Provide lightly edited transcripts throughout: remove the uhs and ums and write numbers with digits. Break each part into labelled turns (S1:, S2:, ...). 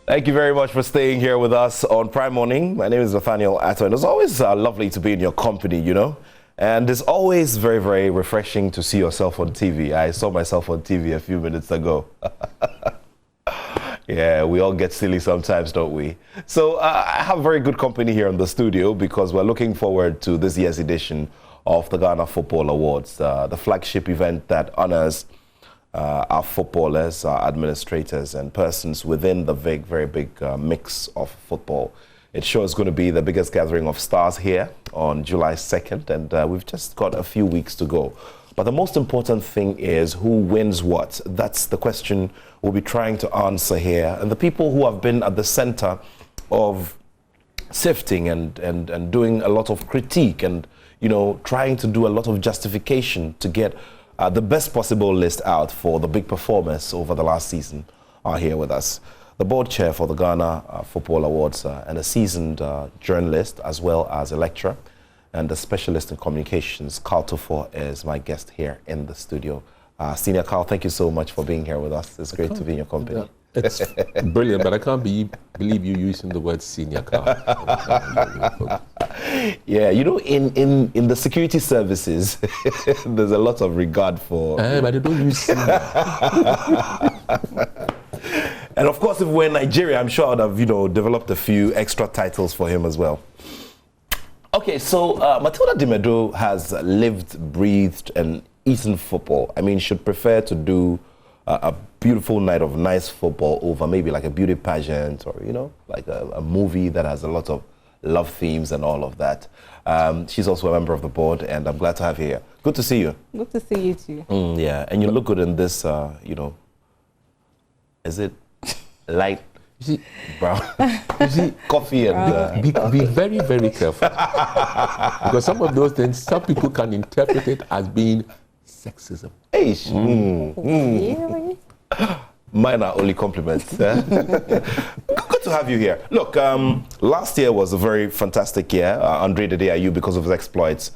S1: Thank you very much for staying here with us on Prime Morning. My name is Nathaniel Atto, and it's always lovely to be in your company, you know. And it's always very, very refreshing to see yourself on TV. I saw myself on TV a few minutes ago. Yeah, we all get silly sometimes, don't we? So I have very good company here in the studio because we're looking forward to this year's edition of the Ghana Football Awards, the flagship event that honors our footballers, our administrators, and persons within the very big mix of football. It sure is going to be the biggest gathering of stars here on July 2nd, and we've just got a few weeks to go. But the most important thing is who wins what. That's the question we'll be trying to answer here. And the people who have been at the center of sifting and doing a lot of critique and, you know, trying to do a lot of justification to get the best possible list out for the big performers over the last season are here with us. The board chair for the Ghana Football Awards and a seasoned journalist as well as a lecturer and a specialist in communications, Carl Tufo, is my guest here in the studio. Senior Carl, thank you so much for being here with us. It's great to be in your company.
S2: Yeah, it's brilliant, but I can't believe you using the word senior Carl.
S1: Yeah, you know, in the security services, there's a lot of regard for...
S2: but they don't use senior.
S1: And of course, if we're in Nigeria, I'm sure I would have, you know, developed a few extra titles for him as well. Okay, so Matilda Dimedo has lived, breathed, and eaten football. I mean, she'd prefer to do a beautiful night of nice football over maybe like a beauty pageant or, you know, like a movie that has a lot of love themes and all of that. She's also a member of the board, and I'm glad to have you here. Good to see you.
S3: Good to see you too.
S1: Yeah, and you look good in this, you know, is it light?
S2: You see,
S1: brown. You see, coffee and...
S2: Be very, very careful. Because some of those things, some people can interpret it as being sexism.
S3: Really?
S1: Mine are only compliments. Good to have you here. Look, last year was a very fantastic year. Andre Dedeayu, because of his exploits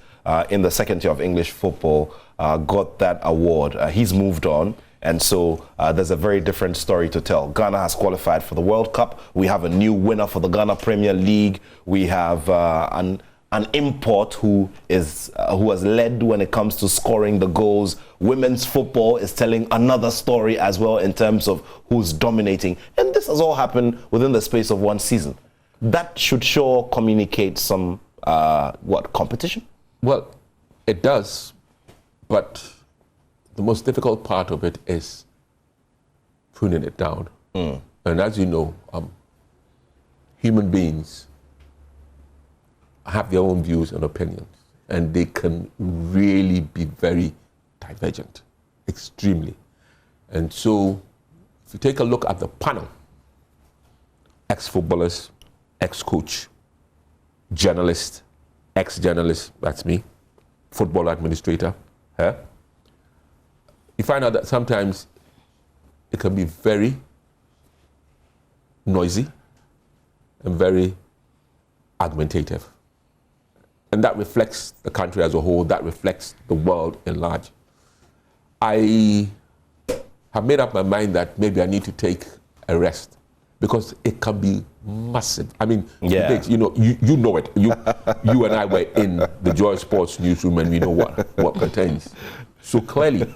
S1: in the second tier of English football, got that award. He's moved on. And so there's a very different story to tell. Ghana has qualified for the World Cup. We have a new winner for the Ghana Premier League. We have an import who has led when it comes to scoring the goals. Women's football is telling another story as well in terms of who's dominating. And this has all happened within the space of one season. That should sure communicate some, competition?
S2: Well, it does, but the most difficult part of it is pruning it down. And as you know, human beings have their own views and opinions, and they can really be very divergent, extremely. And so, if you take a look at the panel, ex-footballers, ex-coach, journalist, ex-journalist, that's me, football administrator, you find out that sometimes it can be very noisy and very argumentative. And that reflects the country as a whole, that reflects the world in large. I have made up my mind that maybe I need to take a rest because it can be massive. I mean, debates, you know, you know it. You and I were in the Joy Sports newsroom and we know what pertains. So clearly,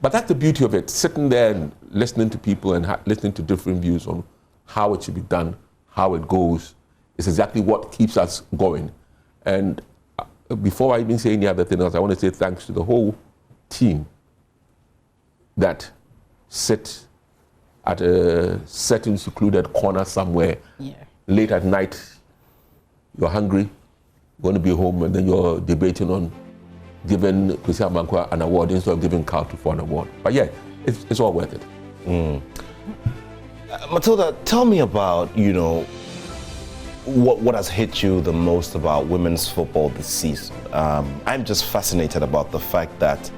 S2: but that's the beauty of it, sitting there and listening to people and listening to different views on how it should be done, how it goes, is exactly what keeps us going. And before I even say any other thing else, I want to say thanks to the whole team that sit at a certain secluded corner somewhere, late at night, you're hungry, you want to be home, and then you're debating on giving Kwesi Amankwa an award instead of giving Carl Tufo an award. But yeah, it's all worth it.
S1: Matilda, tell me about, you know, what has hit you the most about women's football this season. I'm just fascinated about the fact that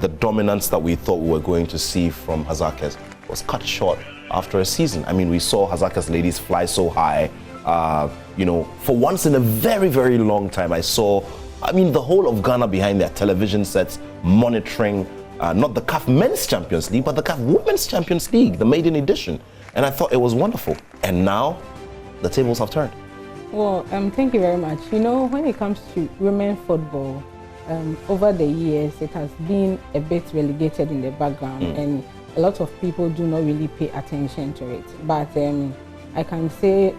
S1: the dominance that we thought we were going to see from Hazakes was cut short after a season. I mean, we saw Hazakes ladies fly so high. You know, for once in a very, very long time, I saw, I mean, the whole of Ghana behind their television sets monitoring not the CAF Men's Champions League, but the CAF Women's Champions League, the maiden edition. And I thought it was wonderful. And now, the tables have turned.
S3: Well, thank you very much. You know, when it comes to women football, over the years, it has been a bit relegated in the background, and a lot of people do not really pay attention to it. But I can say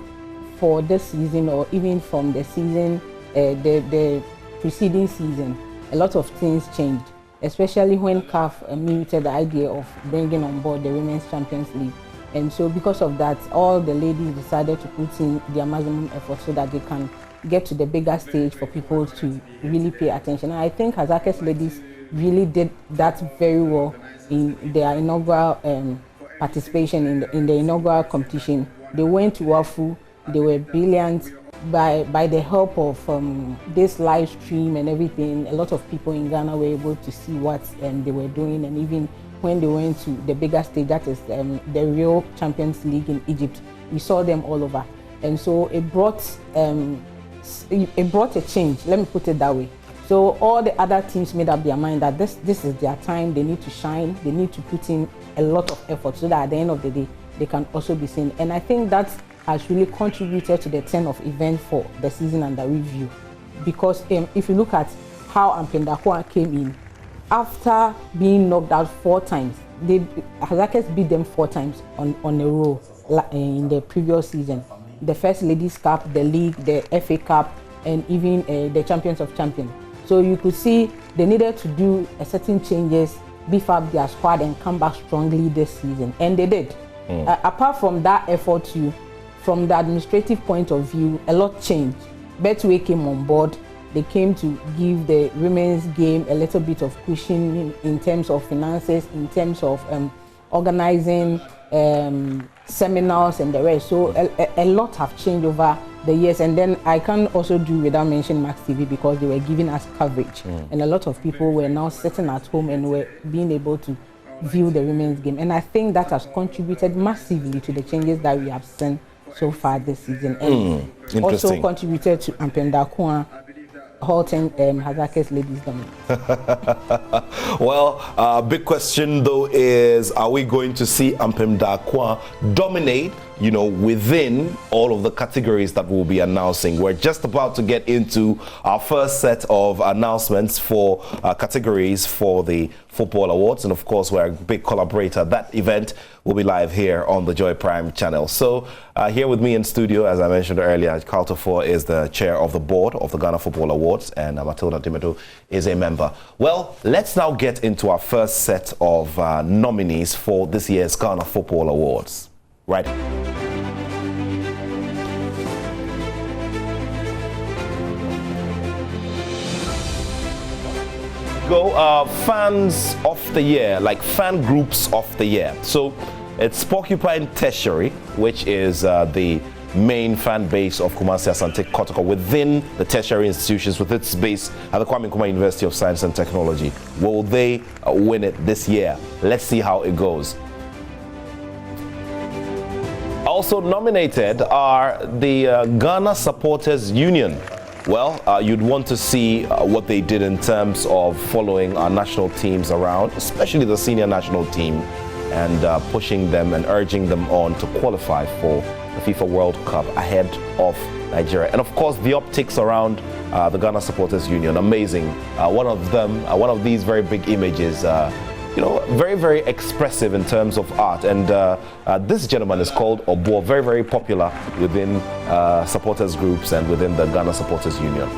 S3: for this season, or even from the season, the preceding season, a lot of things changed, especially when CAF muted the idea of bringing on board the Women's Champions League. And so because of that, all the ladies decided to put in their maximum effort so that they can get to the bigger stage for people to really pay attention. And I think Hazakah's ladies really did that very well in their inaugural participation in the inaugural competition. They went to Wafu, they were brilliant. By the help of this live stream and everything, a lot of people in Ghana were able to see what they were doing, and even when they went to the bigger stage, that is the real Champions League in Egypt, we saw them all over. And so it brought a change, let me put it that way. So all the other teams made up their mind that this is their time, they need to shine, they need to put in a lot of effort so that at the end of the day, they can also be seen. And I think that has really contributed to the turn of events for the season under review. Because if you look at how Ampem came in, after being knocked out 4 times, Hazakahs beat them 4 times on a row in the previous season. The First Ladies Cup, the League, the FA Cup, and even the Champions of Champions. So you could see they needed to do a certain changes, beef up their squad, and come back strongly this season. And they did. Apart from that effort too, from the administrative point of view, a lot changed. Betway came on board. They came to give the women's game a little bit of cushion in terms of finances, in terms of organizing seminars and the rest. So a lot have changed over the years. And then I can also do without mentioning Max TV, because they were giving us coverage. And a lot of people were now sitting at home and were being able to view the women's game. And I think that has contributed massively to the changes that we have seen so far this season, and also contributed to Ampem Darkoa halting Hazakah's ladies dominance.
S1: Well, big question though is, are we going to see Ampem Darkoa dominate, you know, within all of the categories that we'll be announcing? We're just about to get into our first set of announcements for categories for the Football Awards, and of course we're a big collaborator. That event will be live here on the Joy Prime channel. So here with me in studio, as I mentioned earlier, Carl Tofor is the chair of the board of the Ghana Football Awards, and Matilda Dimedo is a member. Well, let's now get into our first set of nominees for this year's Ghana Football Awards. Right. Go fans of the year, like fan groups of the year. So it's Porcupine Tertiary, which is the main fan base of Kumasi Asante Kotoko within the tertiary institutions, with its base at the Kwame Nkrumah University of Science and Technology. Will they win it this year? Let's see how it goes. Also nominated are the Ghana Supporters Union. Well, you'd want to see what they did in terms of following our national teams around, especially the senior national team, and pushing them and urging them on to qualify for the FIFA World Cup ahead of Nigeria. And of course, the optics around the Ghana Supporters Union, amazing. One of these very big images, you know, very, very expressive in terms of art. And this gentleman is called Obo, very, very popular within supporters groups and within the Ghana Supporters Union.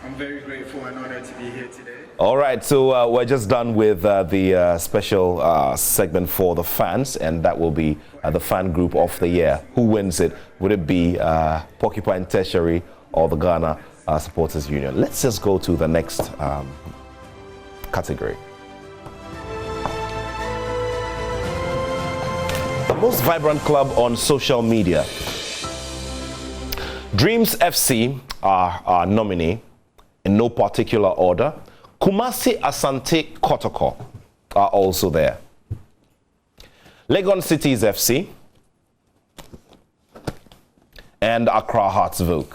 S4: I'm very grateful and honored to be here today.
S1: All right, so we're just done with the special segment for the fans, and that will be the fan group of the year. Who wins it? Would it be Porcupine Tertiary or the Ghana Supporters Union? Let's just go to the next category. The most vibrant club on social media. Dreams FC are our nominee in no particular order. Kumasi Asante Kotoko are also there. Legon Cities FC and Accra Hearts Vogue.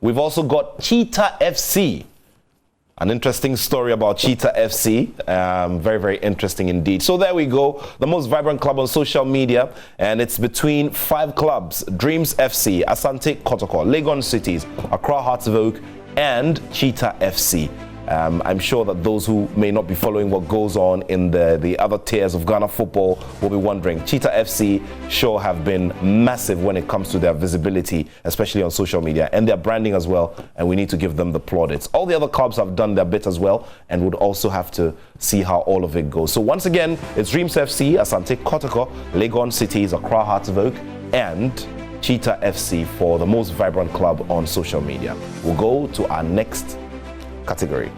S1: We've also got Cheetah FC An interesting story about Cheetah FC. Very, very interesting indeed. So there we go. The most vibrant club on social media. And it's between 5 clubs. Dreams FC, Asante Kotoko, Legon Cities, Accra Hearts of Oak, and Cheetah FC. I'm sure that those who may not be following what goes on in the other tiers of Ghana football will be wondering. Cheetah FC sure have been massive when it comes to their visibility, especially on social media, and their branding as well, and we need to give them the plaudits. All the other clubs have done their bit as well, and would also have to see how all of it goes. So once again, it's Dreams FC, Asante Kotoko, Legon Cities, Accra Hearts of Oak, and Cheetah FC for the most vibrant club on social media. We'll go to our next category.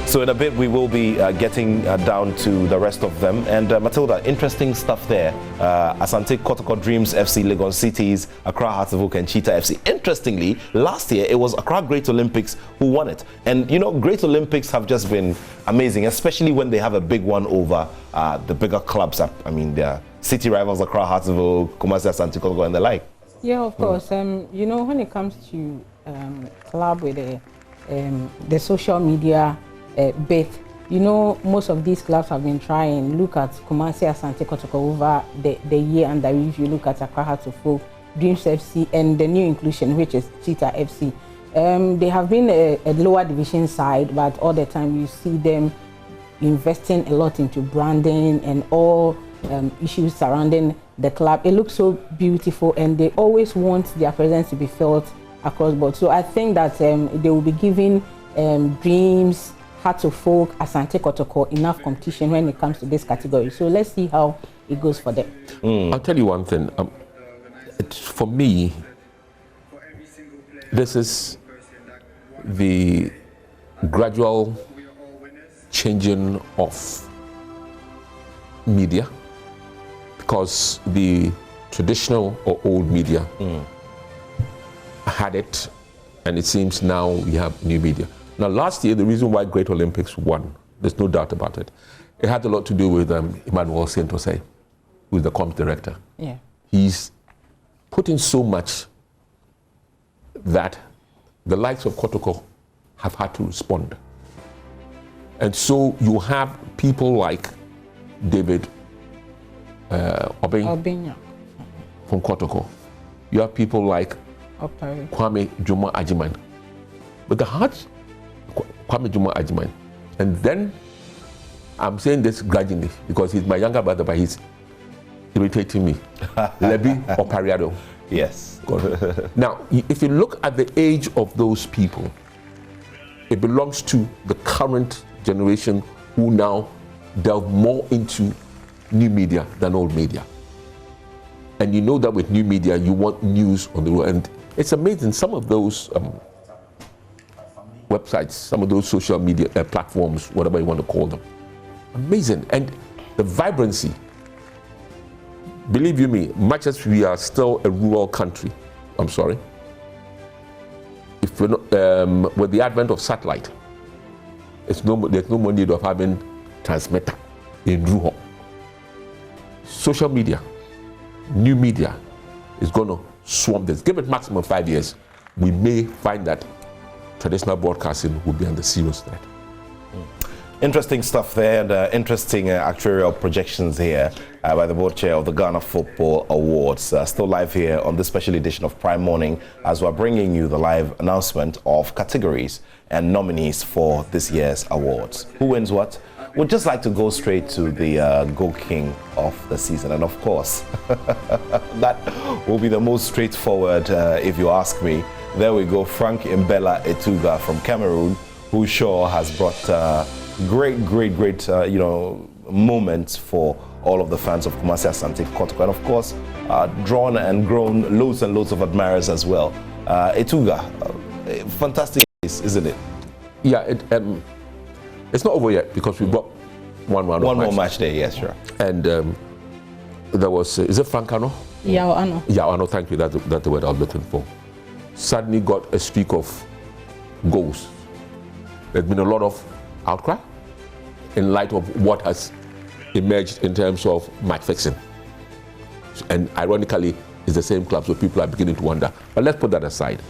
S1: So in a bit we will be getting down to the rest of them. And Matilda, interesting stuff there. Asante Kotoko, Dreams FC, Legon Cities, Accra Hearts of Oak, and Cheetah FC. Interestingly, last year it was Accra Great Olympics who won it. And you know, Great Olympics have just been amazing, especially when they have a big one over the bigger clubs. I mean, they're city rivals, Accra Hearts of Oak, Kumasi, Asante Kotoko, and the like. Yeah,
S3: of course. You know, when it comes to club with the social media bit, you know, most of these clubs have been trying. Look at Kumasi, Asante Kotoko over the year under review. Look at Accra Hearts of Oak, Dreams FC, and the new inclusion, which is Cheetah FC. They have been a lower division side, but all the time you see them investing a lot into branding and all issues surrounding the club. It looks so beautiful, and they always want their presence to be felt across board. So I think that they will be giving Dreams, Hearts of Oak, Asante Kotoko enough competition when it comes to this category. So let's see how it goes for them.
S2: I'll tell you one thing. For me, this is the gradual changing of media, because the traditional or old media had it, and it seems now we have new media. Now, last year, the reason why Great Olympics won, there's no doubt about it, it had a lot to do with Emmanuel Sentose, who is the comms director.
S3: Yeah.
S2: He's put in so much that the likes of Kotoko have had to respond. And so you have people like David
S3: Obinya
S2: from Kotoko. You have people like Kwame Juma Ajiman. But the Hearts, Kwame Juma Ajiman. And then, I'm saying this grudgingly because he's my younger brother, but he's irritating me. Lebi Opariado.
S1: Yes.
S2: Now, if you look at the age of those people, it belongs to the current generation who now delve more into new media than old media. And you know that with new media, you want news on the road. And it's amazing, some of those websites, some of those social media platforms, whatever you want to call them, amazing. And the vibrancy, believe you me, much as we are still a rural country, I'm sorry, if we're not, with the advent of satellite, there's no more need of having transmitter in rural. Social media, new media is going to swarm this. Give it maximum 5 years, we may find that traditional broadcasting will be under serious threat.
S1: Interesting stuff there, and interesting actuarial projections here by the board chair of the Ghana Football Awards. Still live here on this special edition of Prime Morning as we're bringing you the live announcement of categories and nominees for this year's awards. Who wins what? We'd just like to go straight to the Goal King of the season. And of course, that will be the most straightforward if you ask me. There we go, Frank Mbella Etuga from Cameroon, who sure has brought great moments for all of the fans of Kumasi Asante Kotoko, and of course drawn and grown loads and loads of admirers as well. Etuga, fantastic race, isn't it?
S2: Yeah, it's not over yet because we've got one
S1: more match day. Yes, sure.
S2: And there was is it Francano?
S3: Yao Ano.
S2: Yao Ano, thank you. That's the word I was looking for. Suddenly got a streak of goals. There's been a lot of outcry in light of what has emerged in terms of match fixing. And ironically, it's the same club, so people are beginning to wonder. But let's put that aside.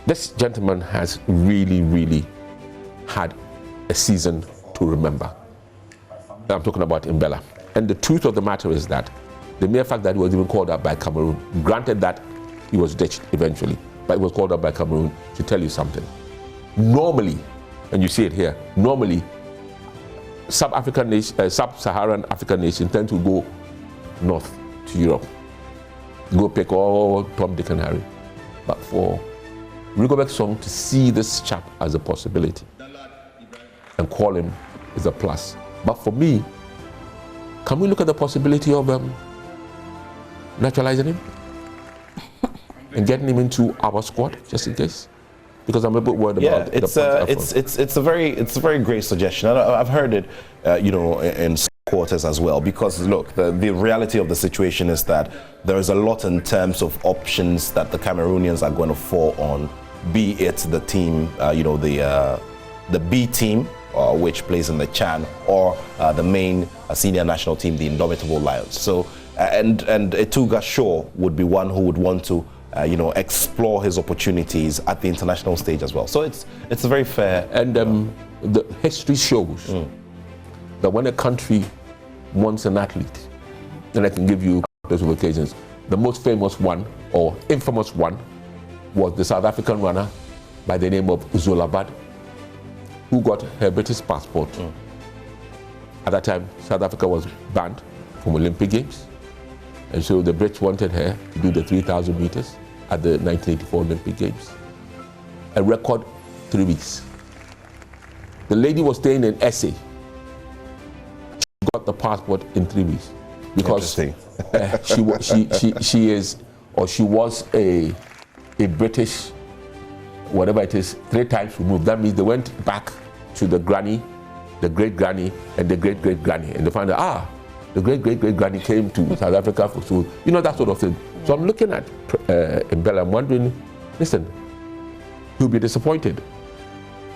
S2: This gentleman has really, really had a season to remember. I'm talking about Mbella. And the truth of the matter is that the mere fact that he was even called up by Cameroon, granted that he was ditched eventually, but he was called up by Cameroon to tell you something. Normally, and you see it here, normally sub-Saharan African nations tend to go north to Europe, go pick all Tom, Dick and Harry. But for Rigobert Song to see this chap as a possibility and call him is a plus. But for me, can we look at the possibility of naturalizing him and getting him into our squad just in case? Because I'm a bit worried about
S1: it's a very great suggestion. I've heard it, in quarters as well. Because look, the reality of the situation is that there is a lot in terms of options that the Cameroonians are going to fall on. Be it the team, the B team, which plays in the Chan, or the main senior national team, the Indomitable Lions. So, and Etuga Shaw would be one who would want to explore his opportunities at the international stage as well. So it's a very fair.
S2: And the history shows that when a country wants an athlete, and I can give you those occasions, the most famous one or infamous one was the South African runner by the name of Zulabad, who got her British passport. At that time, South Africa was banned from Olympic Games. And so the Brits wanted her to do the 3,000 meters at the 1984 Olympic Games. A record 3 weeks. The lady was staying in SA. She got the passport in 3 weeks because she was a British, whatever it is, 3 times removed. That means they went back to the granny, the great granny, and the great great granny, and they found out, the great great great granny came to South Africa for school, that sort of thing. So I'm looking at Mbella, I'm wondering, listen, he'll be disappointed.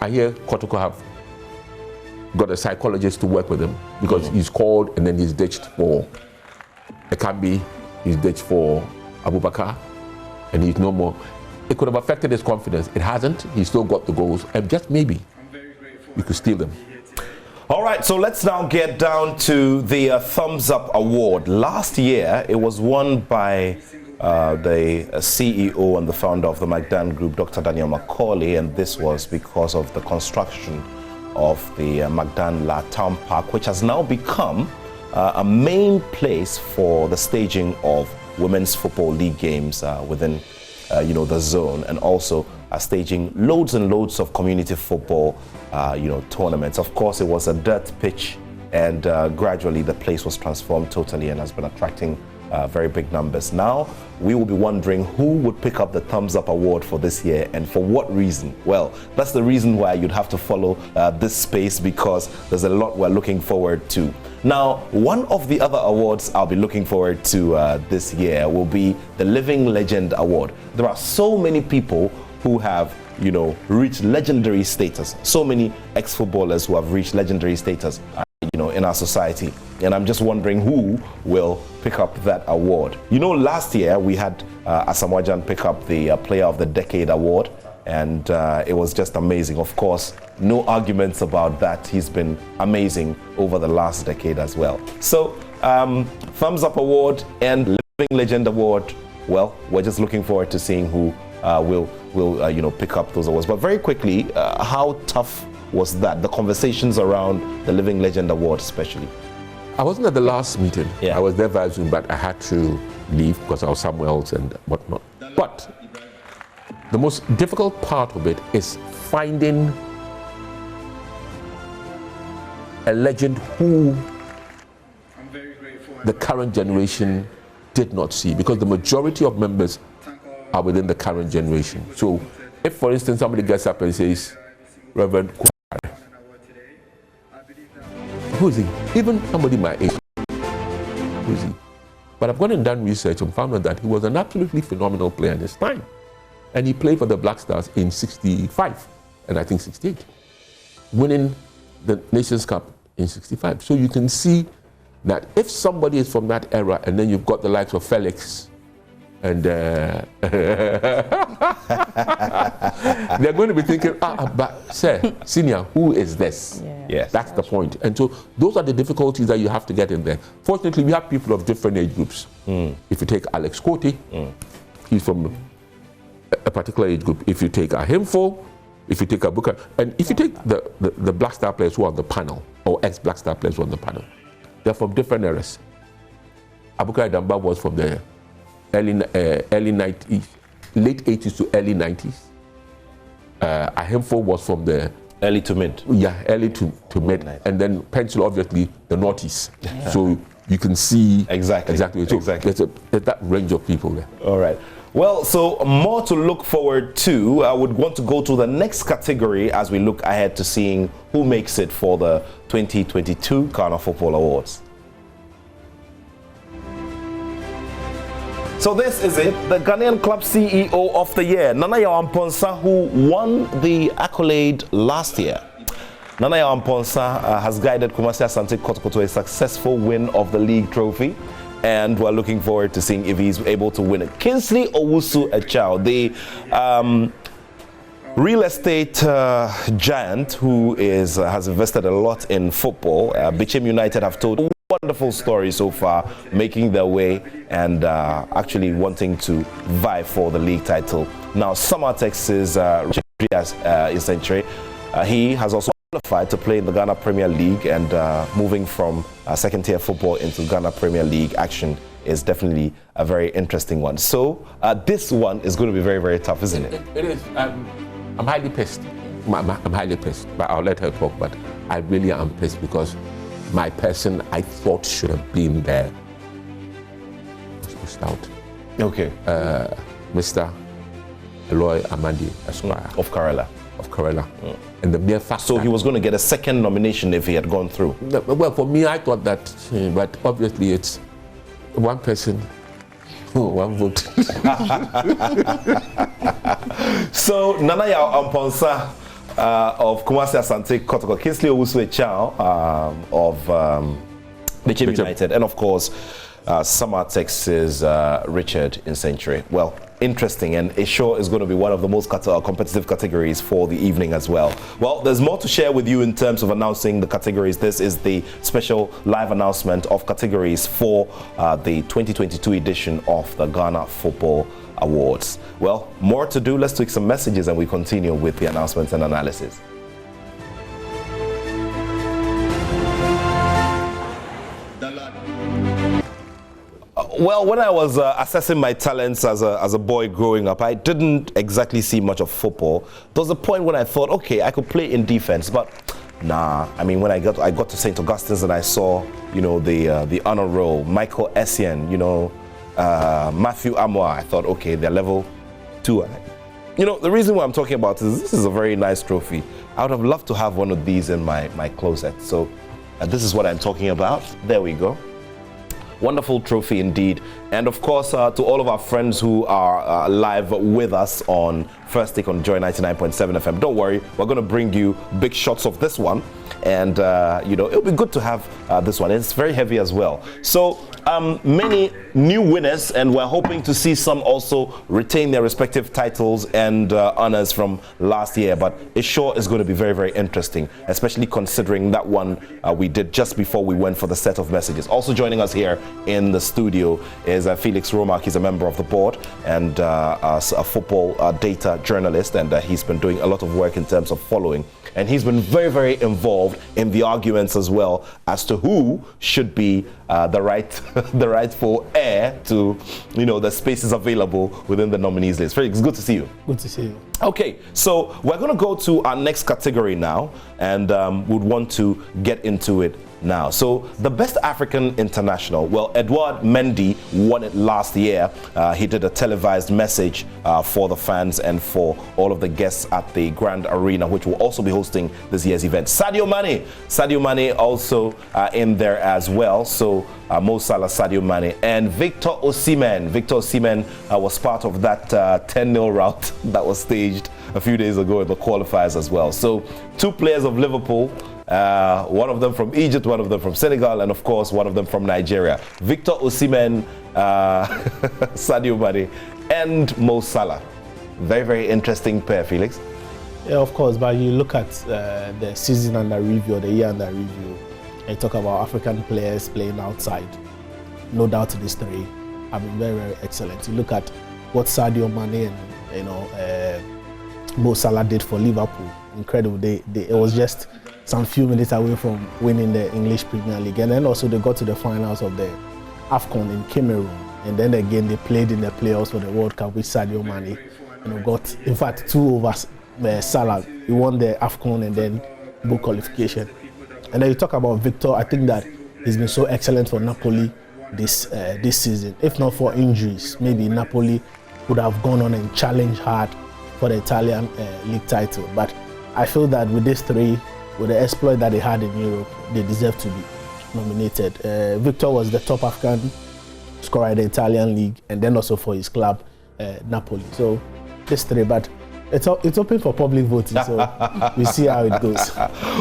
S2: I hear Kotoko have got a psychologist to work with him because he's called and then he's ditched for Ekambi, he's ditched for Abubakar, and he's no more. It could have affected his confidence. It hasn't. He's still got the goals, and just maybe we could steal them.
S1: All right, so let's now get down to the Thumbs Up Award. Last year, it was won by the CEO and the founder of the Magdan Group, Dr. Daniel Macaulay, and this was because of the construction of the Magdan La Town Park, which has now become a main place for the staging of Women's Football League games within the zone, and also staging loads and loads of community football tournaments. Of course, it was a dirt pitch, and gradually the place was transformed totally and has been attracting very big numbers. Now we will be wondering who would pick up the Thumbs Up Award for this year and for what reason. Well, that's the reason why you'd have to follow this space, because there's a lot we're looking forward to. Now, one of the other awards I'll be looking forward to this year will be the Living Legend Award. There are so many people who have reached legendary status, so many ex-footballers who have reached legendary status in our society, and I'm just wondering who will pick up that award. Last year we had Asamoah Gyan pick up the Player of the Decade award, and it was just amazing. Of course, no arguments about that. He's been amazing over the last decade as well. So Thumbs Up Award and Living Legend Award, well, we're just looking forward to seeing who will pick up those awards. But very quickly, how tough was that, the conversations around the Living Legend Award especially?
S2: I wasn't at the last meeting.
S1: Yeah.
S2: I was there via Zoom, but I had to leave because I was somewhere else and whatnot. But the most difficult part of it is finding a legend who the current generation did not see, because the majority of members are within the current generation. So if, for instance, somebody gets up and says, Reverend, who is he? Even somebody my age, who is he? But I've gone and done research and found out that he was an absolutely phenomenal player in his time. And he played for the Black Stars in 65 and I think 68, winning the Nations Cup in 65. So you can see that if somebody is from that era, and then you've got the likes of Felix And they're going to be thinking, but sir, senior, who is this?
S3: Yeah.
S1: Yes.
S2: That's the point. And so those are the difficulties that you have to get in there. Fortunately, we have people of different age groups. If you take Alex Cote, he's from a particular age group. If you take Ahimfo, if you take Abuka, and if you take the Black Star players who are on the panel, or ex-Black Star players who are on the panel, they're from different eras. Abuka Damba was from the early 90s, late 80s to early 90s. Ahimfo was from the
S1: early to mid.
S2: Yeah, early to mid. And then Pencil, obviously, the noughties. So you can see
S1: exactly.
S2: So
S1: exactly.
S2: There's that range of people there.
S1: All right. Well, so more to look forward to. I would want to go to the next category as we look ahead to seeing who makes it for the 2022 Ghana Football Awards. So this is it, the Ghanaian Club CEO of the Year, Nana Yaw Amponsah, who won the accolade last year. Nana Yaw Amponsah has guided Kumasi Asante Kotoko to a successful win of the league trophy, and we're looking forward to seeing if he's able to win it. Kingsley Owusu-Echao, the real estate giant who has invested a lot in football. Bichim United have told wonderful story so far, making their way and actually wanting to vie for the league title. Now, Samatex is essentially. He has also qualified to play in the Ghana Premier League, and moving from second-tier football into Ghana Premier League action is definitely a very interesting one. So this one is going to be very, very tough, isn't it?
S2: It is. I'm highly pissed. I'm highly pissed, but I'll let her talk. But I really am pissed because my person I thought should have been there was pushed out.
S1: Okay.
S2: Mr. Eloy Amadi Esquire
S1: of Karela.
S2: And the mere fact
S1: so he was going to get a second nomination if he had gone through.
S2: Well, for me, I thought that, but obviously it's one person, one vote.
S1: So Nana Yaw Amponsah of Kumasi Asante Kotoko, Kingsley Owusu-Echao of Bichim United, and of course Samatex's Richard in Century. Well, interesting, and it sure is going to be one of the most competitive categories for the evening as well. Well, there's more to share with you in terms of announcing the categories. This is the special live announcement of categories for the 2022 edition of the Ghana Football Awards. Well, more to do. Let's take some messages and we continue with the announcements and analysis. Well, when I was assessing my talents as a boy growing up, I didn't exactly see much of football. There was a point when I thought, okay, I could play in defense, but nah. I mean, when I got to St. Augustine's and I saw, you know, the honor roll, Michael Essien, you know, Matthew Amoah, I thought, okay, they're level 2. You know, the reason why I'm talking about this is a very nice trophy. I would have loved to have one of these in my closet. So this is what I'm talking about. There we go. Wonderful trophy indeed. And of course, to all of our friends who are live with us on First Take on Joy 99.7 FM, don't worry, we're going to bring you big shots of this one. And, you know, it'll be good to have this one. It's very heavy as well. So many new winners, and we're hoping to see some also retain their respective titles and honors from last year. But it sure is going to be very, very interesting, especially considering that one we did just before we went for the set of messages. Also joining us here in the studio is Felix Romak. He's a member of the board and a football data journalist, and he's been doing a lot of work in terms of following. And he's been very, very involved in the arguments as well as to who should be the rightful heir to, you know, the spaces available within the nominees list. Felix, good to see you.
S5: Good to see you.
S1: Okay, so we're going to go to our next category now, and would want to get into it now. So the Best African International, well, Edouard Mendy won it last year. He did a televised message for the fans and for all of the guests at the Grand Arena, which will also be hosting this year's event. Sadio Mane also in there as well. So Mo Salah, Sadio Mane, and Victor Osimhen. Victor Osimhen was part of that 10-0 rout that was staged a few days ago in the qualifiers as well. So 2 players of Liverpool one of them from Egypt, one of them from Senegal, and of course, one of them from Nigeria. Victor Osimhen, Sadio Mane, and Mo Salah. Very, very interesting pair, Felix.
S5: Yeah, of course, but you look at the season under review, or the year under review, and talk about African players playing outside. No doubt these three have been very, very excellent. You look at what Sadio Mane and Mo Salah did for Liverpool. Incredible. It was just some few minutes away from winning the English Premier League, and then also they got to the finals of the AFCON in Cameroon, and then again they played in the playoffs for the World Cup with Sadio Mane. Got in fact 2 over Salah. He won the AFCON and then book qualification. And then you talk about Victor. I think that he's been so excellent for Napoli this season. If not for injuries, maybe Napoli would have gone on and challenged hard for the Italian league title. But I feel that with these three, with the exploit that they had in Europe, they deserve to be nominated. Victor was the top African scorer in the Italian league, and then also for his club, Napoli. So these three, but it's open for public voting, so we see how it goes.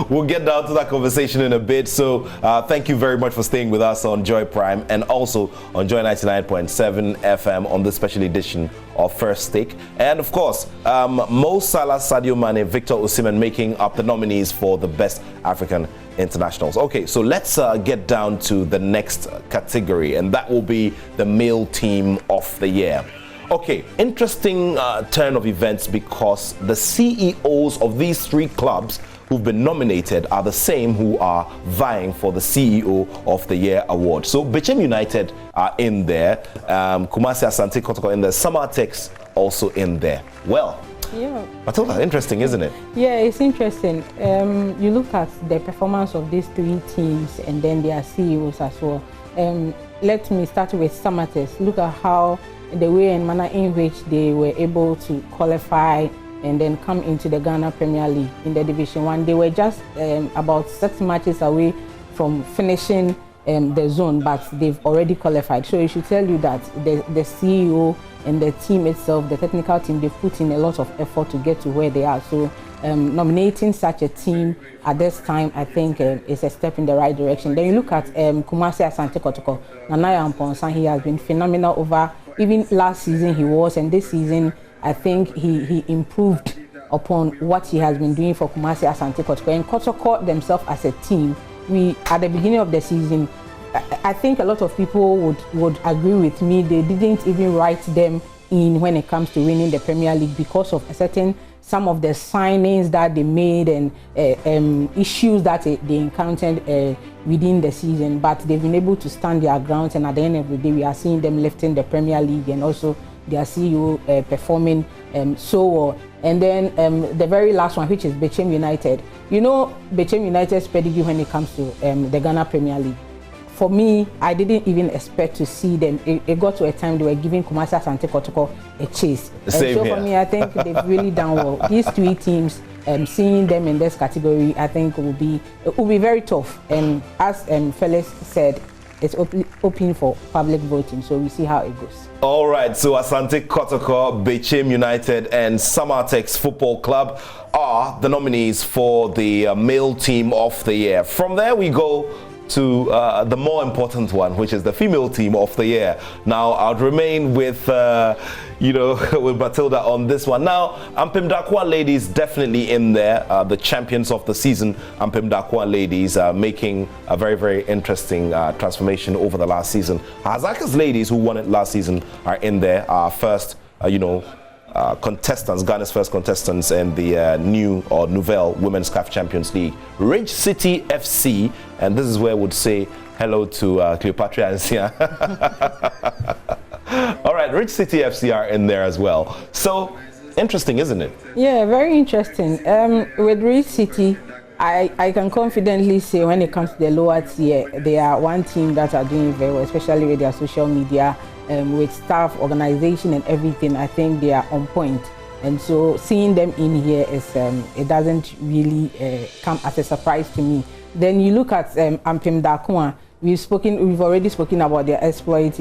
S1: We'll get down to that conversation in a bit. So thank you very much for staying with us on Joy Prime and also on Joy 99.7 FM on this special edition of First Take. And of course, Mo Salah, Sadio Mane, Victor Osimhen making up the nominees for the best African internationals. Okay, so let's get down to the next category, and that will be the male team of the year. Okay, interesting turn of events, because the CEOs of these 3 clubs who've been nominated are the same who are vying for the CEO of the Year award. So Bechem United are in there, Kumasi Asante Kotoko in there, Samatex also in there. Well,
S3: yeah,
S1: Matilda, interesting, isn't it?
S3: Yeah, it's interesting. You look at the performance of these 3 teams and then their CEOs as well. Let me start with Samatex. Look at how the way and manner in which they were able to qualify and then come into the Ghana Premier League in the Division 1. They were just about 6 matches away from finishing the zone, but they've already qualified. So it should tell you that the CEO and the team itself, the technical team, they've put in a lot of effort to get to where they are. So nominating such a team at this time, I think is a step in the right direction. Then you look at Kumasi Asante Kotoko, Nanaya Amponsan. He has been phenomenal over, even last season he was, and this season I think he improved upon what he has been doing for Kumasi Asante Kotoko. And Kotoko themselves as a team, at the beginning of the season, I think a lot of people would agree with me. They didn't even write them in when it comes to winning the Premier League because of some of the signings that they made and issues that they encountered within the season. But they've been able to stand their ground, and at the end of the day, we are seeing them lifting the Premier League and also their CEO performing so well. And then the very last one, which is Bechem United. You know, Bechem United's pedigree when it comes to the Ghana Premier League. For me, I didn't even expect to see them. It got to a time they were giving Kumasi Asante Kotoko a chase.
S1: Same
S3: so
S1: here.
S3: For me, I think they've really done well. These 3 teams, seeing them in this category, I think it will be very tough. And as Felix said, it's open for public voting, so we see how it goes.
S1: All right, so Asante Kotoko, Bechem United, and Samatex Football Club are the nominees for the male team of the year. From there, we go to the more important one, which is the female team of the year. Now, I'll remain with, with Matilda on this one. Now, Ampem Darkwa ladies definitely in there. The champions of the season, Ampem Darkwa ladies, making a very, very interesting transformation over the last season. Hazaka's ladies, who won it last season, are in there. Our first, contestants, Ghana's first contestants in the new or Nouvelle Women's CAF Champions League. Ridge City FC, and this is where I would say hello to Cleopatra and Sia. All right, Ridge City FC are in there as well. So, interesting, isn't it?
S3: Yeah, very interesting. With Ridge City, I can confidently say when it comes to the lower tier, they are one team that are doing very well, especially with their social media, with staff, organization and everything. I think they are on point. And so seeing them in here is it doesn't really come as a surprise to me. Then you look at Ampem Darkwa. We've already spoken about their exploits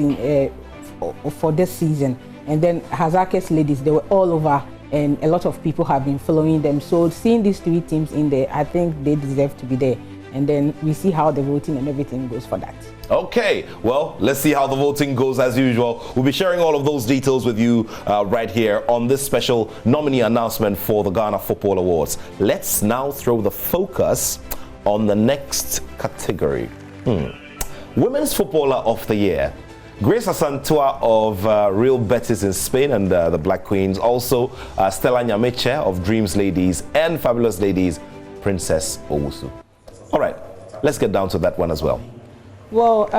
S3: for this season. And then Hazake's ladies, they were all over and a lot of people have been following them. So seeing these 3 teams in there, I think they deserve to be there. And then we see how the voting and everything goes for that.
S1: Okay, well, let's see how the voting goes as usual. We'll be sharing all of those details with you right here on this special nominee announcement for the Ghana Football Awards. Let's now throw the focus on the next category. Women's Footballer of the Year. Grace Asantua of Real Betis in Spain and the Black Queens. Also, Stella Nyameche of Dreams Ladies and Fabulous Ladies, Princess Owusu. All right, let's get down to that one as well.
S3: Well,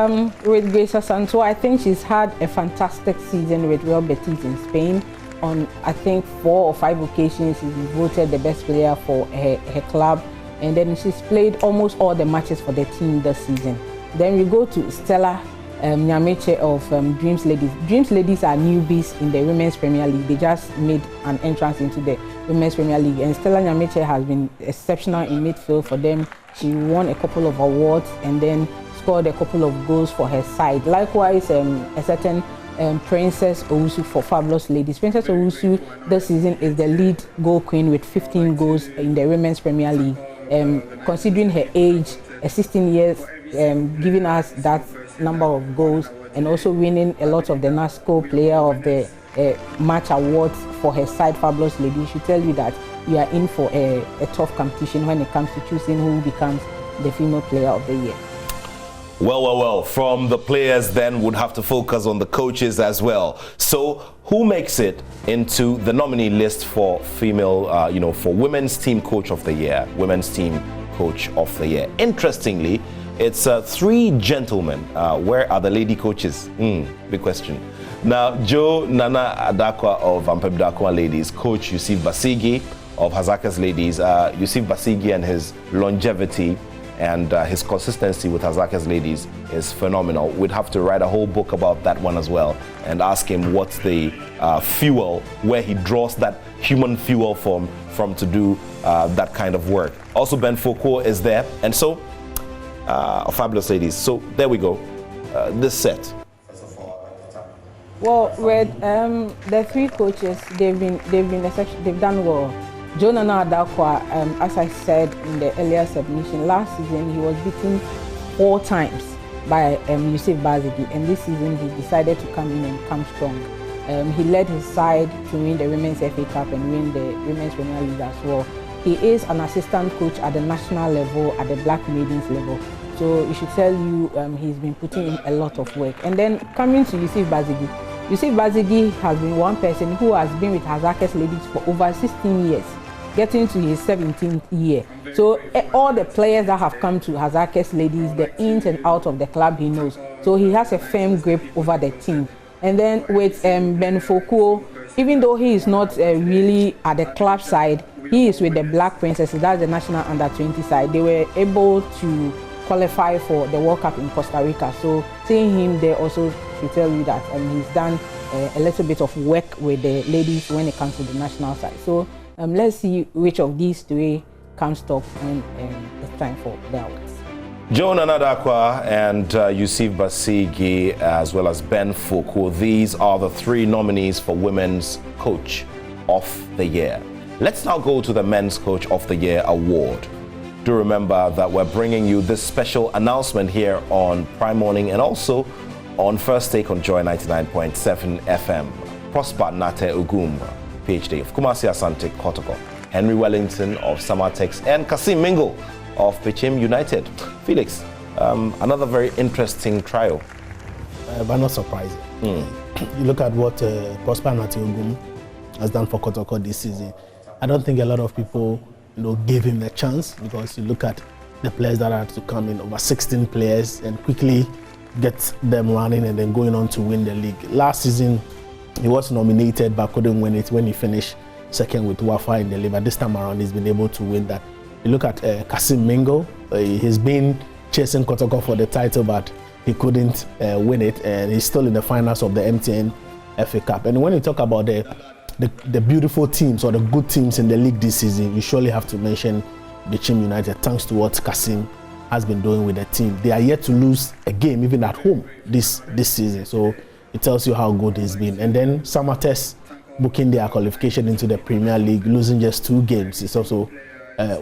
S3: with Grace Asantua, I think she's had a fantastic season with Real Betis in Spain. On, I think, 4 or 5 occasions, she's been voted the best player for her club. And then she's played almost all the matches for the team this season. Then we go to Stella Nyameche of Dreams Ladies. Dreams Ladies are newbies in the Women's Premier League. They just made an entrance into the Women's Premier League. And Stella Nyameche has been exceptional in midfield for them. She won a couple of awards and then scored a couple of goals for her side. Likewise, a certain Princess Owusu for Fabulous Ladies. Princess Owusu this season is the lead goal queen with 15 goals in the Women's Premier League. Considering her age, 16 years, giving us that number of goals and also winning a lot of the NASCO Player of the Match awards for her side, Fabulous Ladies, should tell you that we are in for a tough competition when it comes to choosing who becomes the Female Player of the Year.
S1: Well, from the players then would have to focus on the coaches as well. So who makes it into the nominee list for female, for Women's Team Coach of the Year, Women's Team Coach of the Year? Interestingly, it's 3 gentlemen. Where are the lady coaches? Big question. Now, Joe Nana Adakwa of Ampem Ladies, Coach Yusuf Basigi of Hazakas Ladies. Yusuf Basigi and his longevity and his consistency with Hazakas Ladies is phenomenal. We'd have to write a whole book about that one as well and ask him what's the fuel, where he draws that human fuel from to do that kind of work. Also, Ben Foucault is there, and so Fabulous Ladies. So there we go. This set.
S3: Well, with the 3 coaches, they've done well. Jonana Adakwa, as I said in the earlier submission, last season he was beaten 4 times by Yusuf Bazigi, and this season he decided to come in and come strong. He led his side to win the Women's FA Cup and win the Women's Premier League as well. He is an assistant coach at the national level, at the Black Maidens level. So it should tell you he's been putting in a lot of work. And then coming to Yusuf Bazigi. Yusuf Bazigi has been one person who has been with Hazakas Ladies for over 16 years. Getting to his 17th year. So all the players that have come to Hazakas Ladies, the ins and outs of the club he knows. So he has a firm grip over the team. And then with Ben Foucault, even though he is not really at the club side, he is with the Black Princesses, that's the national under-20 side. They were able to qualify for the World Cup in Costa Rica. So seeing him there also should tell you that he's done a little bit of work with the ladies when it comes to the national side. So let's see which of these 3 comes top when it's time for the awards.
S1: Joe Nana Adakwa and Yusuf Basigi, as well as Ben Foucault. These are the 3 nominees for Women's Coach of the Year. Let's now go to the Men's Coach of the Year award. Do remember that we're bringing you this special announcement here on Prime Morning and also on First Take on Joy 99.7 FM. Prosper Nate Ugum, PhD of Kumasi Asante Kotoko, Henry Wellington of Samatex, and Kasim Mingle of Pichim United. Felix, another very interesting trial.
S5: But not surprising. You look at what Prosper Nate Ugum has done for Kotoko this season. I don't think a lot of people gave him the chance, because you look at the players that are to come in, over 16 players, and quickly get them running and then going on to win the league. Last season, he was nominated but couldn't win it when he finished second with Wafa in the league. But this time around, he's been able to win that. You look at Kasim Mingo. He's been chasing Kotoko for the title, but he couldn't win it, and he's still in the finals of the MTN FA Cup. And when you talk about the beautiful teams or the good teams in the league this season, you surely have to mention Pichim United, thanks to what Kasim has been doing with the team. They are yet to lose a game, even at home, this season. So it tells you how good he's been. And then Samatex, booking their qualification into the Premier League, losing just 2 games. It's also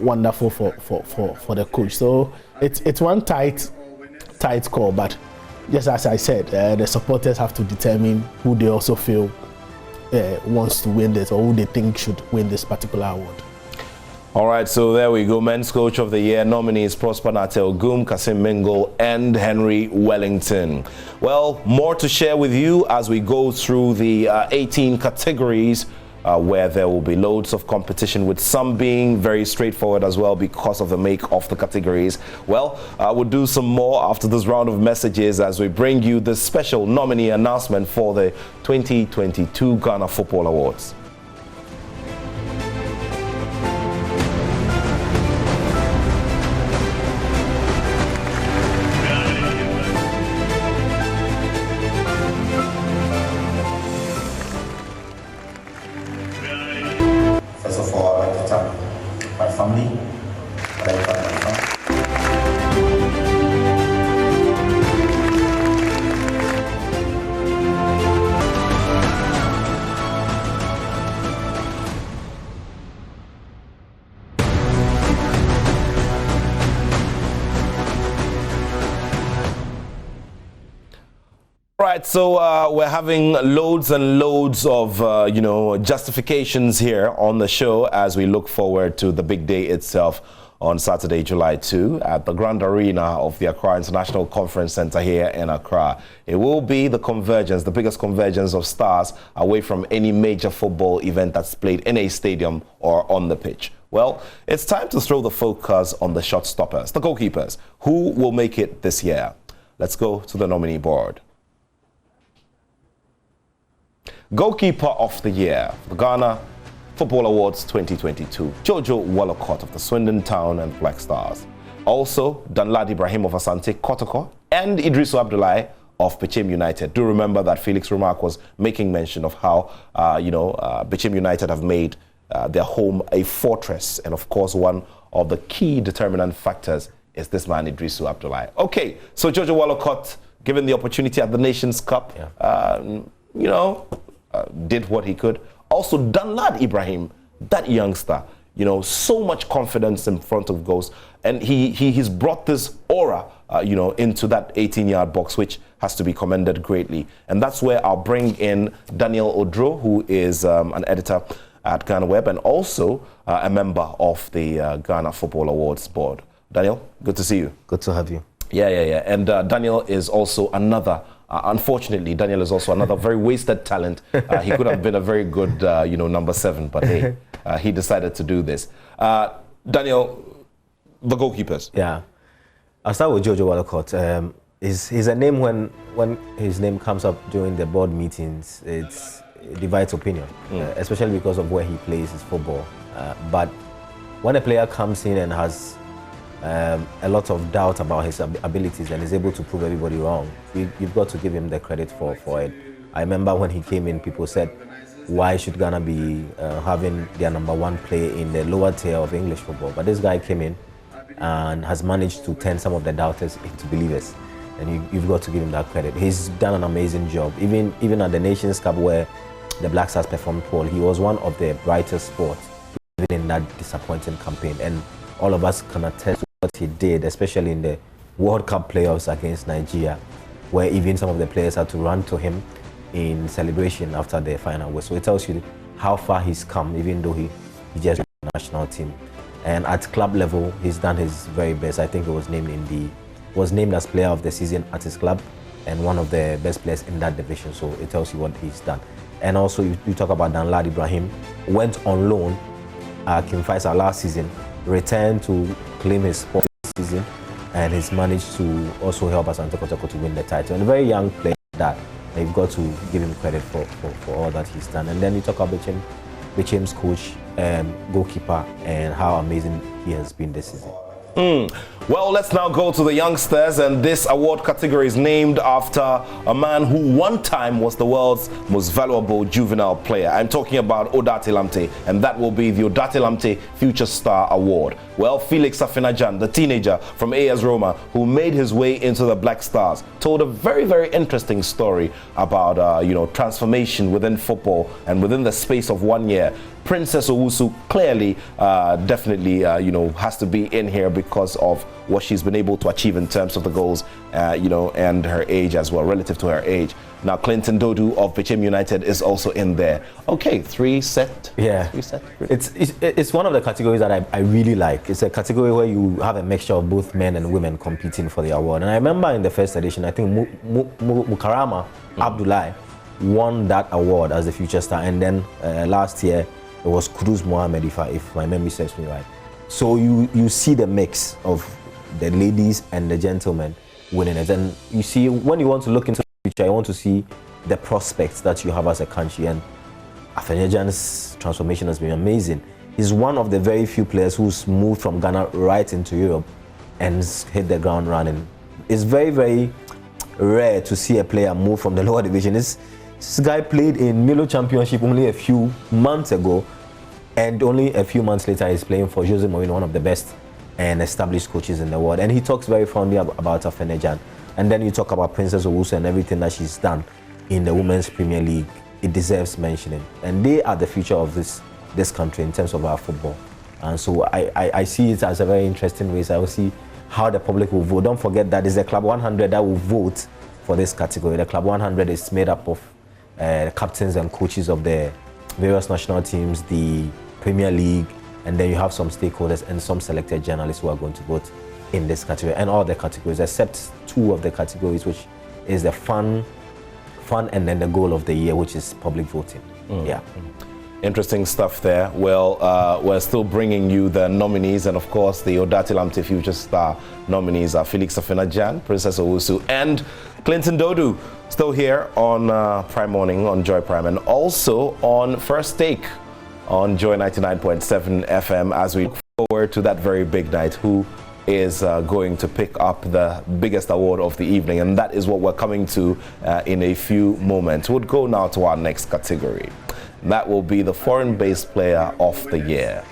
S5: wonderful for the coach. So it's one tight call, but just as I said, the supporters have to determine who they also feel wants to win this, or who they think should win this particular award.
S1: All right, so there we go. Men's Coach of the Year nominees: Prosper Natel-Gum, Kasim Mingle, and Henry Wellington. Well, more to share with you as we go through the 18 categories where there will be loads of competition, with some being very straightforward as well because of the make of the categories. Well, we'll do some more after this round of messages as we bring you the special nominee announcement for the 2022 Ghana Football Awards.
S6: First of all, I'd like to thank my family. I'd like to thank my family.
S1: Right, so we're having loads and loads of, justifications here on the show as we look forward to the big day itself on Saturday, July 2 at the Grand Arena of the Accra International Conference Center here in Accra. It will be the convergence, the biggest convergence of stars away from any major football event that's played in a stadium or on the pitch. Well, it's time to throw the focus on the shot stoppers, the goalkeepers. Who will make it this year? Let's go to the nominee board. Goalkeeper of the Year, the Ghana Football Awards 2022, Jojo Wallacott of the Swindon Town and Black Stars. Also, Danlad Ibrahim of Asante Kotoko and Idrisu Abdullahi of Bechem United. Do remember that Felix Remark was making mention of how, Bechem United have made their home a fortress. And of course, one of the key determinant factors is this man, Idrisu Abdullahi. Okay, so Jojo Wallacott, given the opportunity at the Nations Cup, did what he could. Also, Danlad Ibrahim, that youngster, so much confidence in front of goals. And he's brought this aura, into that 18-yard box, which has to be commended greatly. And that's where I'll bring in Daniel Odro, who is an editor at Ghana Web and also a member of the Ghana Football Awards board. Daniel, good to see you.
S7: Good to have you.
S1: Yeah. And Daniel is also another unfortunately, Daniel is also another very wasted talent. He could have been a very good, number 7, but hey, he decided to do this. Daniel, the goalkeepers.
S7: Yeah, I'll start with Jojo Wallacott. He's a name when his name comes up during the board meetings, it divides opinion, especially because of where he plays his football. But when a player comes in and has a lot of doubt about his abilities and is able to prove everybody wrong, you've got to give him the credit for it. I remember when he came in, people said, why should Ghana be having their number 1 player in the lower tier of English football? But this guy came in and has managed to turn some of the doubters into believers. And you've got to give him that credit. He's done an amazing job. Even at the Nations Cup where the Black Stars performed well, he was one of the brightest spots, even in that disappointing campaign. And all of us can attest to what he did, especially in the World Cup playoffs against Nigeria, where even some of the players had to run to him in celebration after the final whistle. So it tells you how far he's come, even though he just reached the national team. And at club level, he's done his very best. I think he was named as player of the season at his club and one of the best players in that division. So it tells you what he's done. And also, you talk about Danlad Ibrahim, went on loan at King Faisal last season, returned to claim his spot this season, and he's managed to also help Asante Kotoko to win the title. And a very young player that you've got to give him credit for all that he's done. And then you talk about Bechem's coach, goalkeeper, and how amazing he has been this season.
S1: Well, let's now go to the youngsters, and this award category is named after a man who one time was the world's most valuable juvenile player. I'm talking about LAMPTEY, and that will be the LAMPTEY Future Star Award. Well, Felix Afenajan, the teenager from AS Roma who made his way into the Black Stars, told a very, very interesting story about transformation within football and within the space of 1 year. Princess Owusu clearly, definitely, has to be in here because of what she's been able to achieve in terms of the goals, and her age as well, relative to her age. Now, Clinton Dodu of Bichem United is also in there. Okay, three set.
S7: Yeah, it's one of the categories that I really like. It's a category where you have a mixture of both men and women competing for the award. And I remember in the first edition, I think Mukarama Abdullahi won that award as the future star, and then last year it was Kudus Mohammed, if my memory serves me right. So you see the mix of the ladies and the gentlemen winning it, and you see when you want to look into the future, you want to see the prospects that you have as a country. And Afenajan's transformation has been amazing. He's one of the very few players who's moved from Ghana right into Europe and hit the ground running. It's very, very rare to see a player move from the lower division. This guy played in Milo Championship only a few months ago, and only a few months later he's playing for Jose Mourinho, one of the best and established coaches in the world. And he talks very fondly about Afenajan. And then you talk about Princess Owusu and everything that she's done in the Women's Premier League. It deserves mentioning. And they are the future of this country in terms of our football. And so I see it as a very interesting race. I will see how the public will vote. Don't forget that it's the Club 100 that will vote for this category. The Club 100 is made up of captains and coaches of the various national teams, the Premier League, and then you have some stakeholders and some selected journalists who are going to vote in this category, and all the categories except two of the categories, which is the fun and then the goal of the year, which is public voting. Yeah.
S1: Interesting stuff there. Well, we're still bringing you the nominees, and of course the LAMPTEY Future Star nominees are Felix Afenajan, Princess Owusu, and Clinton Dodu, still here on Prime Morning on Joy Prime, and also on First Take on Joy 99.7 FM as we look forward to that very big night. Who is going to pick up the biggest award of the evening? And that is what we're coming to in a few moments. We'll go now to our next category. That will be the Foreign-Based Player of the Year.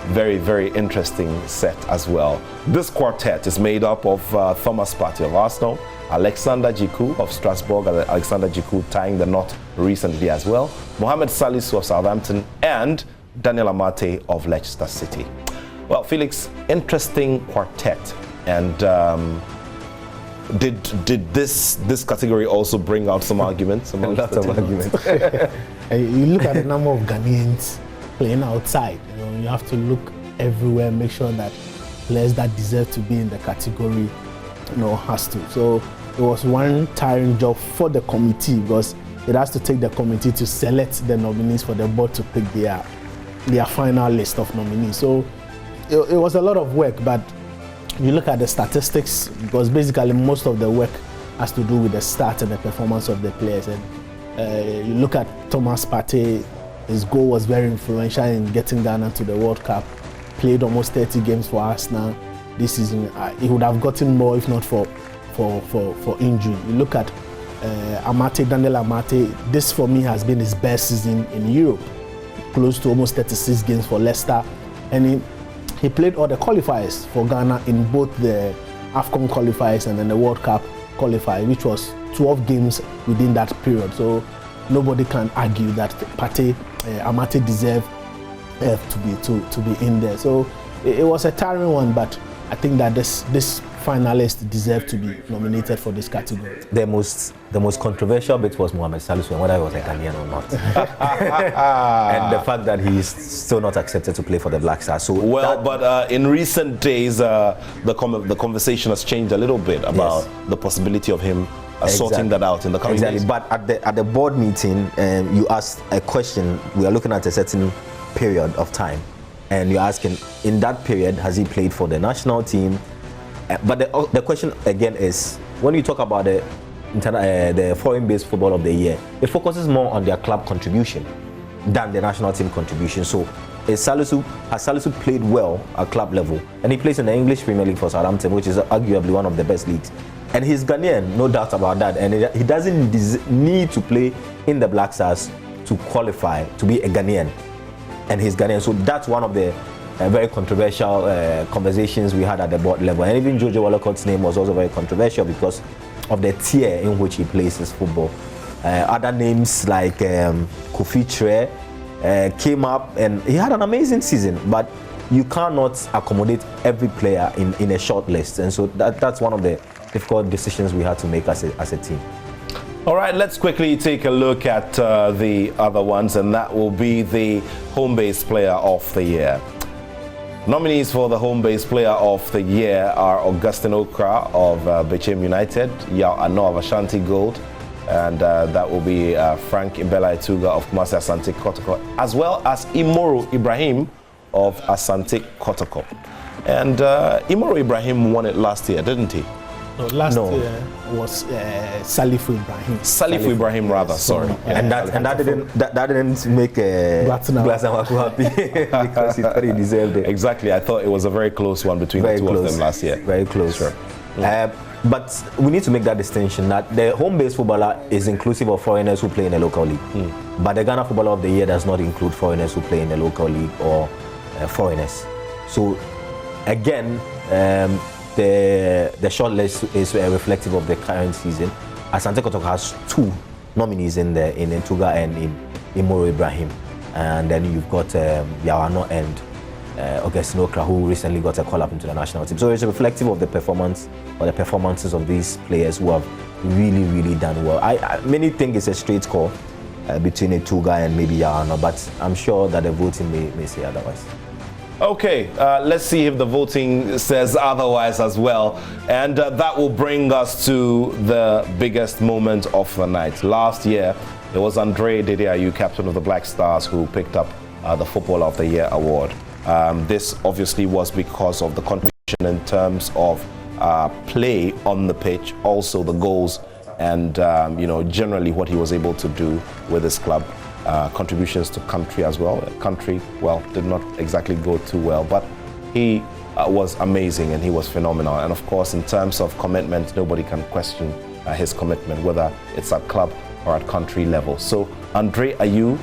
S1: Very, very interesting set as well. This quartet is made up of Thomas Partey of Arsenal, Alexander Djiku of Strasbourg, Alexander Djiku tying the knot recently as well, Mohamed Salisu of Southampton, and Daniel Amate of Leicester City. Well, Felix, interesting quartet. And did this category also bring out some arguments?
S7: Lots of arguments.
S5: You look at the number of Ghanaians playing outside. You have to look everywhere, make sure that players that deserve to be in the category, has to. So it was one tiring job for the committee, because it has to take the committee to select the nominees for the board to pick their final list of nominees. So it was a lot of work, but you look at the statistics, because basically most of the work has to do with the start and the performance of the players. And you look at Thomas Partey, his goal was very influential in getting Ghana to the World Cup. Played almost 30 games for Arsenal this season. He would have gotten more if not for injury. You look at Daniel Amate. This for me has been his best season in Europe. Close to almost 36 games for Leicester, and he played all the qualifiers for Ghana in both the AFCON qualifiers and then the World Cup qualifier, which was 12 games within that period. So nobody can argue that Amate deserved to be in there. So it was a tiring one, but I think that this finalist deserved to be nominated for this category.
S7: The most controversial bit was Mohamed Salisu, and whether he was a Ghanaian or not. And the fact that he's still not accepted to play for the Black Stars. So
S1: but in recent days, the conversation has changed a little bit about the possibility of him sorting that out in the coming days.
S7: But at the board meeting, you asked a question. We are looking at a certain period of time, and you're asking, in that period, has he played for the national team? But the question again is, when you talk about the foreign-based football of the year, it focuses more on their club contribution than the national team contribution. So has Salisu played well at club level? And he plays in the English Premier League for Southampton, which is arguably one of the best leagues. And he's Ghanaian, no doubt about that. And he doesn't need to play in the Black Stars to qualify to be a Ghanaian. And he's Ghanaian. So that's one of the very controversial conversations we had at the board level. And even Jojo Walcott's name was also very controversial because of the tier in which he plays his football. Other names like Kofi Tre came up, and he had an amazing season, but you cannot accommodate every player in a short list. And so that's one of the difficult decisions we had to make as a team.
S1: All right, let's quickly take a look at the other ones, and that will be the home-based player of the year. Nominees for the home-based player of the year are Augustine Okra of Bechem United, Yao Ano of Ashanti Gold, and that will be Frank Ibela Etuga of Kumasi Asante Kotoko, as well as Imoro Ibrahim of Asante Kotoko. And Imoro Ibrahim won it last year, didn't he?
S5: No, last year was Salifu Ibrahim.
S1: Salifu Ibrahim, rather. Sorry.
S7: Yeah. And that didn't make Glassamaku happy because he thought he deserved it.
S1: Exactly. I thought it was a very close one between the two of them last year.
S7: Very close. Sure. But we need to make that distinction that the home-based footballer is inclusive of foreigners who play in the local league. But the Ghana Footballer of the Year does not include foreigners who play in the local league or foreigners. So again, the short list is reflective of the current season. Asante Kotoko has 2 nominees in Etuga and in Imoro Ibrahim. And then you've got Yao Ano and Augustine Okra, who recently got a call-up into the national team. So it's reflective of the performance or the performances of these players who have really, really done well. Many think it's a straight call between Etuga and maybe Yao Ano, but I'm sure that the voting may say otherwise.
S1: Okay, let's see if the voting says otherwise as well. And that will bring us to the biggest moment of the night. Last year, it was Andre Didiayu, captain of the Black Stars, who picked up the Footballer of the Year award. This obviously was because of the contribution in terms of play on the pitch, also the goals, and generally what he was able to do with his club. Contributions to country as well. Country, well, did not exactly go too well, but he was amazing and he was phenomenal. And of course, in terms of commitment, nobody can question his commitment, whether it's at club or at country level. So Andre Ayew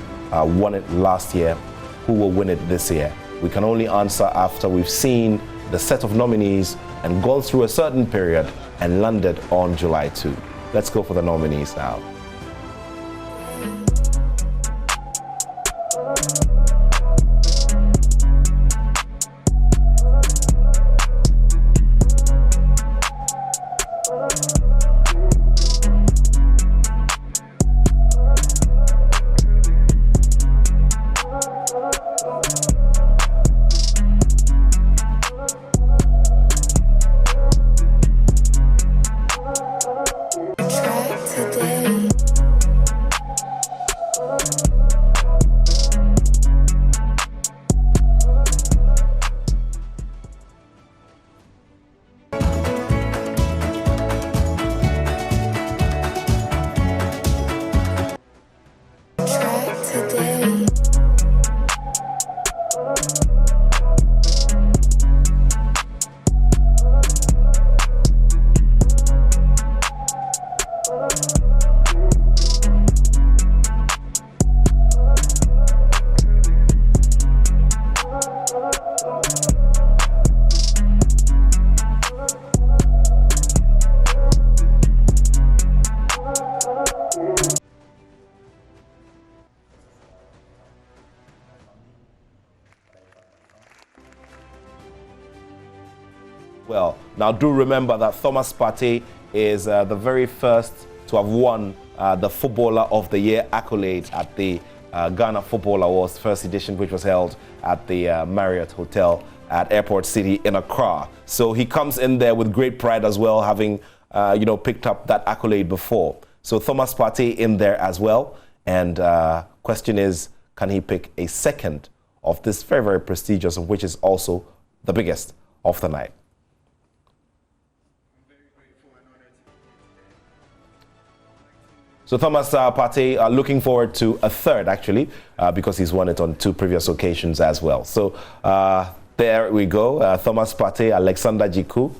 S1: won it last year. Who will win it this year? We can only answer after we've seen the set of nominees and gone through a certain period and landed on July 2. Let's go for the nominees now. Well, now do remember that Thomas Partey is the very first to have won the Footballer of the Year accolade at the Ghana Football Awards first edition, which was held at the Marriott Hotel at Airport City in Accra. So he comes in there with great pride as well, having picked up that accolade before. So Thomas Partey in there as well. And question is, can he pick a second of this very, very prestigious, which is also the biggest of the night? So Thomas Partey looking forward to a third, actually, because he's won it on 2 previous occasions as well. So there we go. Thomas Partey, Alexander Jiku,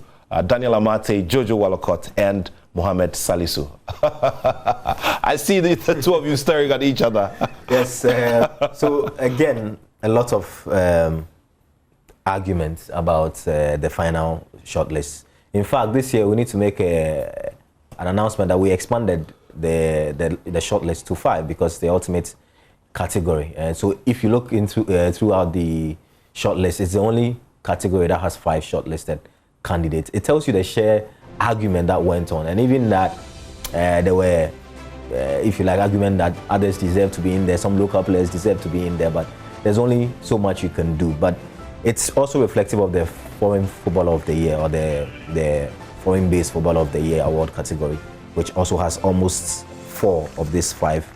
S1: Daniel Amate, Jojo Wallacott, and Mohamed Salisu. I see the 2 of you staring at each other.
S7: Yes. So again, a lot of arguments about the final shortlist. In fact, this year we need to make an announcement that we expanded the shortlist to 5 because the ultimate category. So if you look into throughout the shortlist, it's the only category that has 5 shortlisted candidates. It tells you the sheer argument that went on, and even that there were, if you like, argument that others deserve to be in there, some local players deserve to be in there, but there's only so much you can do. But it's also reflective of the Foreign Footballer of the Year, or the Foreign-Based Footballer of the Year award category, which also has almost 4 of these 5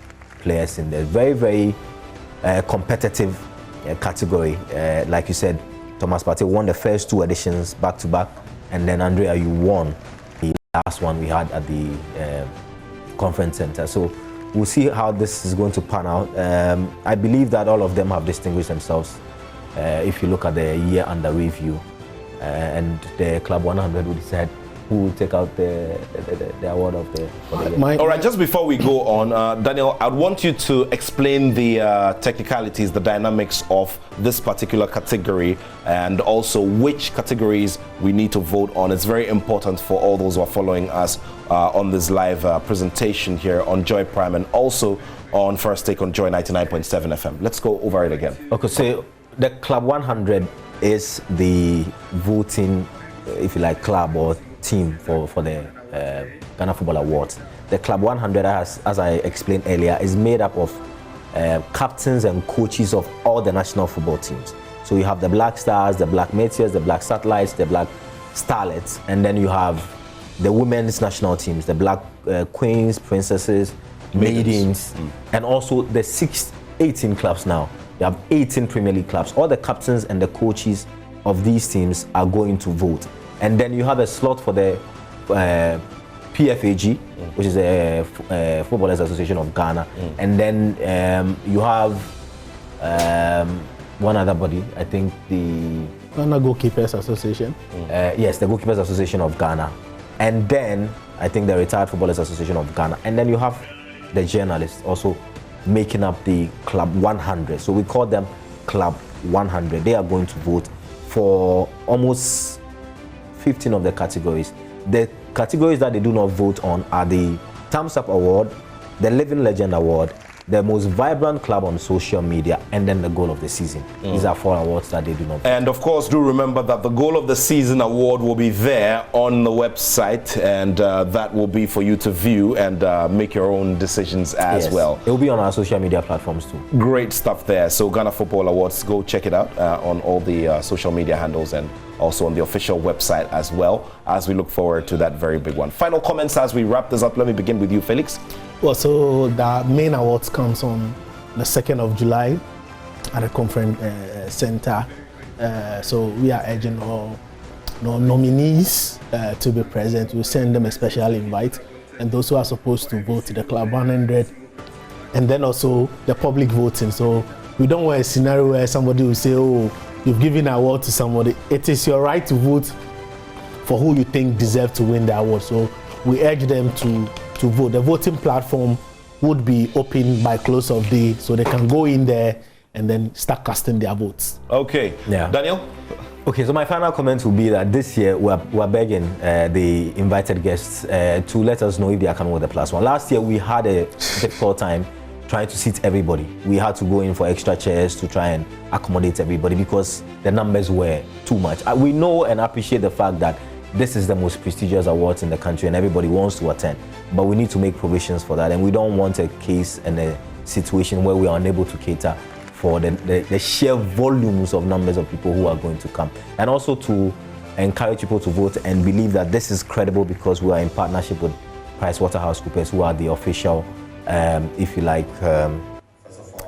S7: players in there. Very, very competitive category. Like you said, Thomas Partey won the first 2 editions back to back, and then Andrea, you won the last one we had at the conference center. So we'll see how this is going to pan out. I believe that all of them have distinguished themselves. If you look at the year under review, and the Club 100 will decide who will take out the award of the year.
S1: All right, just before we go on, Daniel, I want you to explain the technicalities, the dynamics of this particular category, and also which categories we need to vote on. It's very important for all those who are following us on this live presentation here on Joy Prime, and also on First Take on Joy 99.7 FM. Let's go over it again.
S7: Okay, so the Club 100 is the voting, if you like, club or team for the Ghana Football Awards. The Club 100, as I explained earlier, is made up of captains and coaches of all the national football teams. So you have the Black Stars, the Black Meteors, the Black Satellites, the Black Starlets, and then you have the women's national teams, the Black Queens, Princesses, Maidens, and also the 18 clubs now. You have 18 Premier League clubs. All the captains and the coaches of these teams are going to vote. And then you have a slot for the PFAG, which is the Footballers Association of Ghana. And then you have one other body, I think the
S5: Ghana Goalkeepers Association.
S7: Yes, the Goalkeepers Association of Ghana. And then I think the Retired Footballers Association of Ghana. And then you have the journalists also making up the Club 100. So we call them Club 100. They are going to vote for almost 15 of the categories. The categories that they do not vote on are the Thumbs Up Award, the Living Legend Award, the Most Vibrant Club on Social Media, and then the Goal of the Season. These are 4 awards that they do not vote.
S1: And of course, do remember that the Goal of the Season award will be there on the website, and that will be for you to view and make your own decisions as well.
S7: It will be on our social media platforms too.
S1: Great stuff there. So Ghana Football Awards, go check it out on all the social media handles, and also on the official website as well, as we look forward to that very big one. Final comments as we wrap this up. Let me begin with you, Felix.
S5: Well, so the main awards comes on the 2nd of July at the conference center. So we are urging all nominees to be present. We'll send them a special invite, and those who are supposed to vote to the Club 100, and then also the public voting. So we don't want a scenario where somebody will say, oh, you've given an award to somebody. It is your right to vote for who you think deserve to win the award. So we urge them to vote. The voting platform would be open by close of day, so they can go in there and then start casting their votes.
S1: Okay.
S7: Yeah.
S1: Daniel?
S7: Okay, so my final comment will be that this year we're begging the invited guests to let us know if they are coming with the +1. Last year we had a difficult time trying to seat everybody. We had to go in for extra chairs to try and accommodate everybody because the numbers were too much. We know and appreciate the fact that this is the most prestigious awards in the country and everybody wants to attend, but we need to make provisions for that, and we don't want a case and a situation where we are unable to cater for the sheer volumes of numbers of people who are going to come, and also to encourage people to vote and believe that this is credible because we are in partnership with PricewaterhouseCoopers, who are the official, if you like,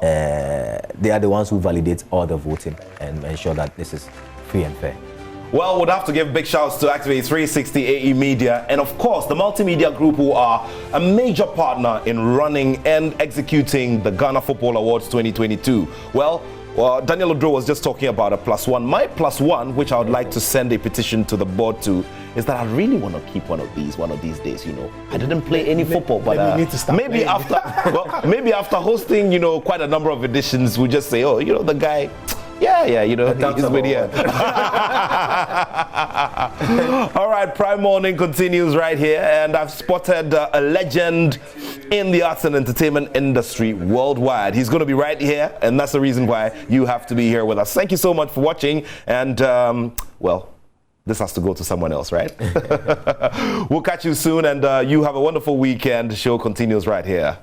S7: they are the ones who validate all the voting and ensure that this is free and fair.
S1: Well, we'd have to give big shouts to Activate 360 AE Media and, of course, the Multimedia Group, who are a major partner in running and executing the Ghana Football Awards 2022. Well, Daniel Odro was just talking about a +1. My +1, which I would like to send a petition to the board to, is that I really want to keep one of these days, you know. I didn't play any football, but maybe after, maybe after hosting, you know, quite a number of editions, we just say, oh, you know, the guy, yeah, you know, he's been here. All right, Prime Morning continues right here, and I've spotted a legend in the arts and entertainment industry worldwide. He's going to be right here, and that's the reason why you have to be here with us. Thank you so much for watching, and, well, this has to go to someone else, right? We'll catch you soon, and you have a wonderful weekend. The show continues right here.